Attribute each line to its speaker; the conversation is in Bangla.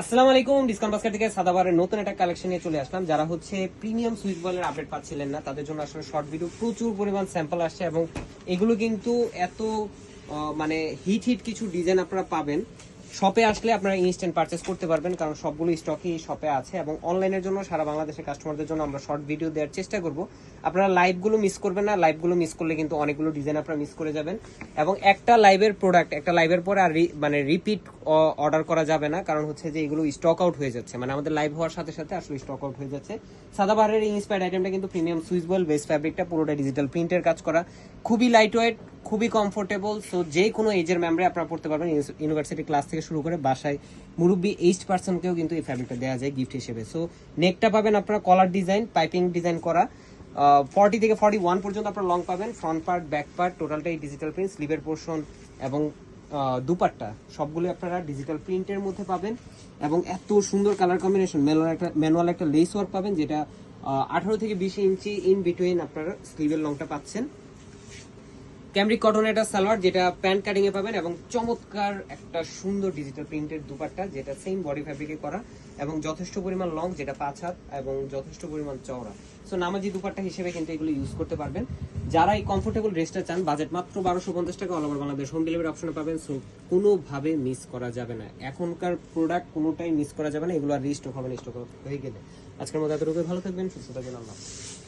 Speaker 1: আসসালামু আলাইকুম। ডিসকাউন্ট বাস্কেট থেকে সাদাবারের নতুন একটা কালেকশন নিয়ে চলে আসলাম। যারা হচ্ছে প্রিমিয়াম সুইচ বলের আপডেট পাচ্ছিলেন না, তাদের জন্য আসলে শর্ট ভিডিও প্রচুর পরিমাণ স্যাম্পল আসছে এবং এগুলো কিন্তু এত মানে হিট কিছু ডিজাইন আপনারা পাবেন। শপে আসলে আপনারা ইনস্ট্যান্ট পারচেস করতে পারবেন, কারণ সবগুলো স্টকই শপে আছে এবং অনলাইনের জন্য সারা বাংলাদেশের কাস্টমারদের জন্য আমরা শর্ট ভিডিও দেওয়ার চেষ্টা করব। আপনারা লাইভগুলো মিস করবেন না, লাইভগুলো মিস করলে কিন্তু অনেকগুলো ডিজাইন আপনারা মিস করে যাবেন। এবং একটা লাইভের প্রোডাক্ট একটা লাইভের পরে আর মানে রিপিট অর্ডার করা যাবে না, কারণ হচ্ছে যে এগুলো স্টক আউট হয়ে যাচ্ছে, মানে আমাদের লাইভ হওয়ার সাথে সাথে আসলে স্টক আউট হয়ে যাচ্ছে। সাদাবাহারের এই ইন্সপায়ার্ড আইটেমটা কিন্তু প্রিমিয়াম সুইচ বয়েল বেস ফ্যাব্রিকটা পুরোটা ডিজিটাল প্রিন্টের কাজ করা, খুবই লাইট ওয়েট, খুবই কমফোর্টেবল। সো যে কোনো এজের মেমরে আপনারা পড়তে পারবেন, ইউনিভার্সিটি ক্লাস থেকে শুরু করে বাসায় মুরব্বী এইজড পার্সনকেও কিন্তু এই ফ্যাব্রিকটা দেওয়া যায় গিফট হিসেবে। সো নেকটা পাবেন আপনারা কলার ডিজাইন, পাইপিং ডিজাইন করা, 40 থেকে 41 পর্যন্ত আপনারা লং পাবেন। ফ্রন্ট পার্ট, ব্যাক পার্ট টোটালটাই ডিজিটাল প্রিন্ট, স্লিভের পোর্শন এবং দুপাট্টা সবগুলো আপনারা ডিজিটাল প্রিন্টের মধ্যে পাবেন। এবং এত সুন্দর কালার কম্বিনেশন, ম্যানুয়াল একটা লেস ওয়ার্ক পাবেন, যেটা 18 থেকে 20 ইঞ্চি ইন বিটুইন আপনারা স্লিভের লংটা পাচ্ছেন। ক্যামরিক কটনের একটা সালোয়ার, যেটা প্যান্ট কাটিং এ পাবেন, এবং চমৎকার একটা সুন্দর ডিজিটাল প্রিন্টের দুপাট্টা, যেটা সেম বডি ফ্যাব্রিকে করা এবং যথেষ্ট পরিমাণ লং, যেটা 5 হাত এবং যথেষ্ট পরিমাণ চওড়া। সো নামাজি দুপাট্টা হিসেবে কিন্তু এগুলো ইউজ করতে পারবেন। যারা এই কমফোর্টেবল ড্রেসটা চান, বাজেট মাত্র 1250 টাকা, all over Bangladesh home delivery অপশনে পাবেন। সো কোনোভাবে মিস করা যাবে না, এখনকার প্রোডাক্ট কোনোটাই মিস করা যাবে না, এগুলো আর রিস্টক হবে না, স্টক হয়ে গেলে। আজকের মতো এতটুকু, ভালো থাকবেন, সুস্থ থাকবেন, আল্লাহ।